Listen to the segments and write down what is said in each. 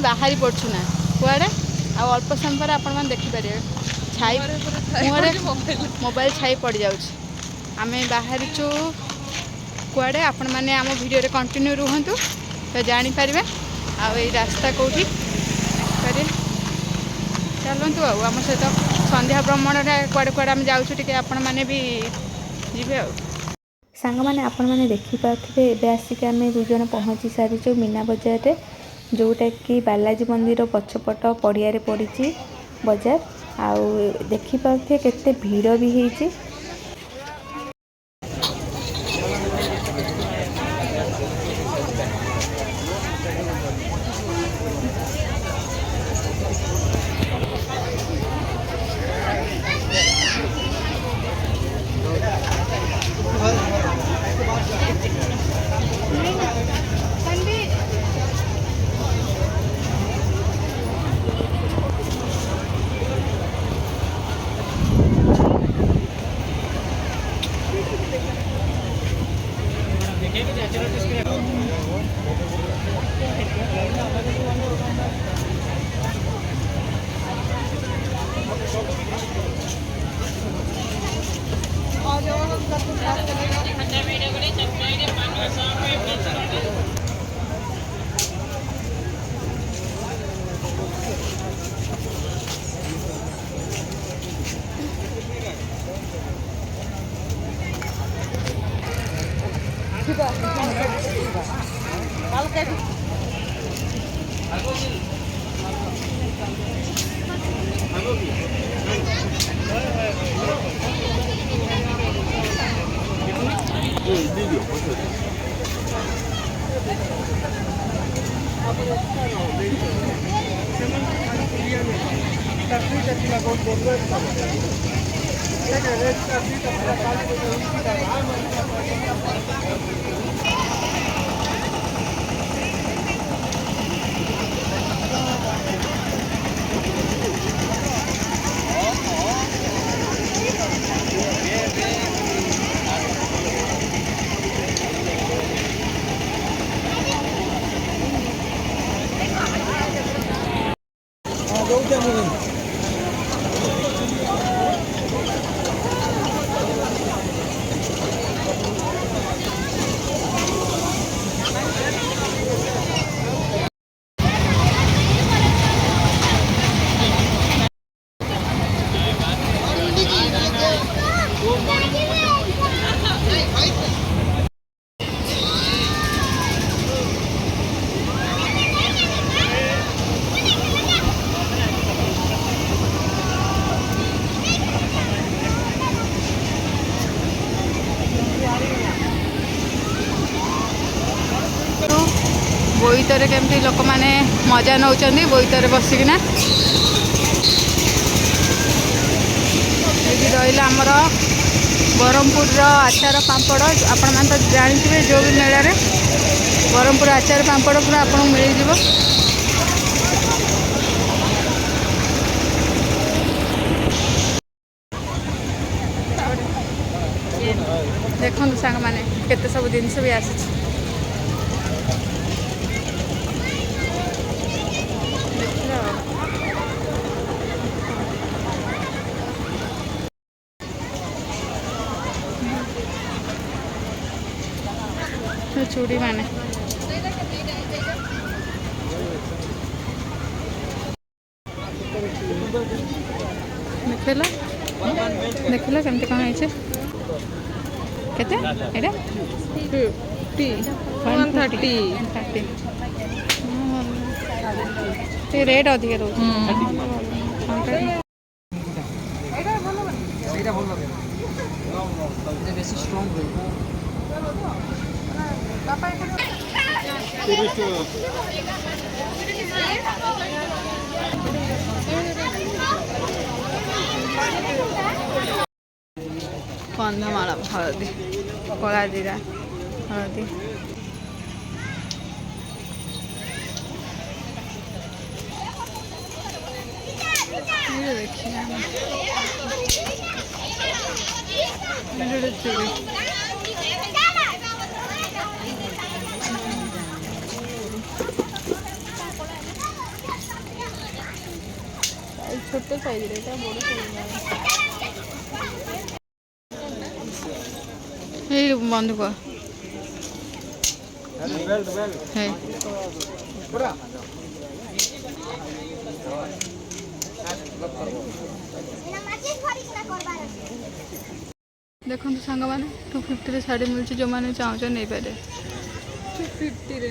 बाहरी पड़छु ना कुआड़े आ अल्प समय पर आपण मैंने देखिपर छाई मुहरे मोबाइल छाई पड़ जाऊँ आम बाहरी चु कुआड़े आपण मैंने आम वीडियो कंटिन्यू रुहतु तो जापर आई रास्ता कौटी करें चलतु आम सहित संध्या भ्रमण कुआड़े कुआड़े आम जाऊँ आपण मैंने भी जीवे आ सांग मैंने आपण मैंने देखिपे एवं आसिक आम दुज पहुँची सारीचु मीना बजार जोटा कि बालाजी मंदिर पछपट पड़िया पड़ी बजार आउ देखिपे केते भीड़ भी होती बोईतर केमती लोक मैंने मजा नौ बोईतर बसिकिना ये रहा आमर ब्रह्मपुर आचार पापड़ आपण मैंने तो जानते जो भी मेला रे ब्रह्मपुर आचार पापड़ पूरा आपको मिल जाव देखो सांग मैंने केते सब जिनस भी आसी चूड़ी माने देखल केमती कौन है केते एटा 50 130 30 रेट अधिक कंधमाल हलदी कला जीरा हलदी चूड़ी छोट साइज रे बड़ साइज बंद को देखो सांग मैंने 250 शाढ़ी मिलती जो मैंने चाहूँ नहीं पारे 250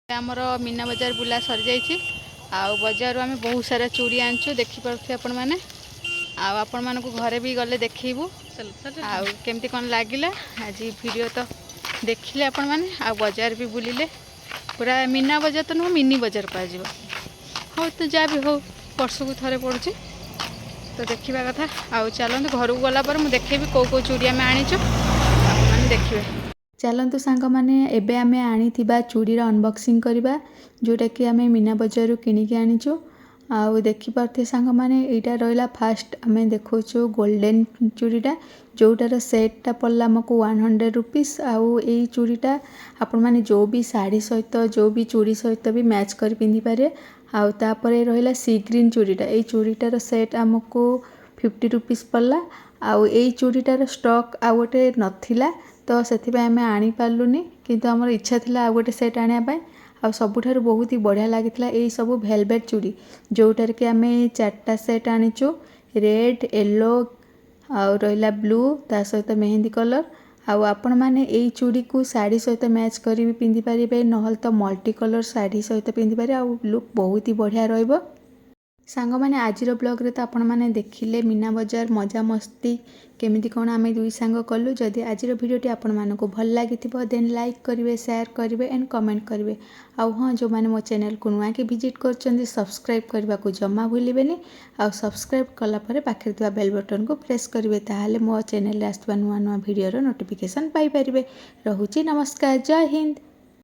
आमर मीना बजार बुला सरी जाइए आउ बजार आम बहुत सारा चूड़ी आनचु देखिपे आपण मैंने आपण मान घरे भी गले देखू आउ केमती कौन लगिला आज वीडियो तो देखिले आपण मैंने आ बजार भी बुलिले पूरा मीना बजार तो नुह मिनी बजार कह हो तो जहाँ भी हो वर्ष को थे पड़ुची तो देखा कथा आउ चलते घर को गलापर मुझे देखेबी कौ कौ चूड़ी आम आनीचु आपने देखिए चलतु सांग मैंने एबे आमे आनीथिबा चूड़ीर अनबॉक्सिंग करबा जोटा कि आमे मीना बजारू किनिकी आनीचु आउ देखि पारथे सांग मैंने एटा रहिला फास्ट आमे देखोचु गोल्डन चूड़ीटा जोटार सेटटा पड़ला आमको 100 रुपीस आउ एई चूड़ीटा आपण माने जो भी साड़ी सहित जो भी चूड़ी सहित भी मैच कर पिंधि पारे आउ तापरे रहिला सी ग्रीन चूड़ीटा एई चूड़ीटार सेट आमको 50 रुपीस पड़ला आउ एई चूड़ीटार स्टॉक आउ गोटे नथिला तो से आम आनी पार्लुनी किंतु आमर इच्छा थिला आ गोटे सेट आने आ सबुठारु बहुत ही बढ़िया लागितला एई सबु भेलवेट चूड़ी जोटार कि आम 4टा सेट आनीचु रेड येलो आउ रहिला ब्लू ता सहित मेहंदी कलर आउ आपण माने एई चूड़ी को साड़ी सहित मैच करी पिंधि पारिबे नहल तो मल्टी कलर साड़ी सहित पिंधि पारे आउ लुक बहुत ही बढ़िया रहइबो सांग मैंने आजिर ब्लॉग रे तो आपण मैंने देखिले मीना बजार मजा मस्ती केमिति कोन आमे दुई सांग कलु जदि आजिर वीडियोटी आपण मानको भल लागिथिबो देन लाइक करिवे शेयर करिवे एंड कमेंट करिवे आउ हाँ जो माने मो चैनल को नुआ के विजिट करचंदी सब्सक्राइब करबा को जम्मा भूलिबेनी आउ सब्सक्राइब कला परे पाखे थिबा बेल बटन को प्रेस करिवे ताहाले मो चैनल रे आस्तबा नुआ नुआ वीडियो रो नोटिफिकेशन पाई परिबे रहुची नमस्कार जय हिंद।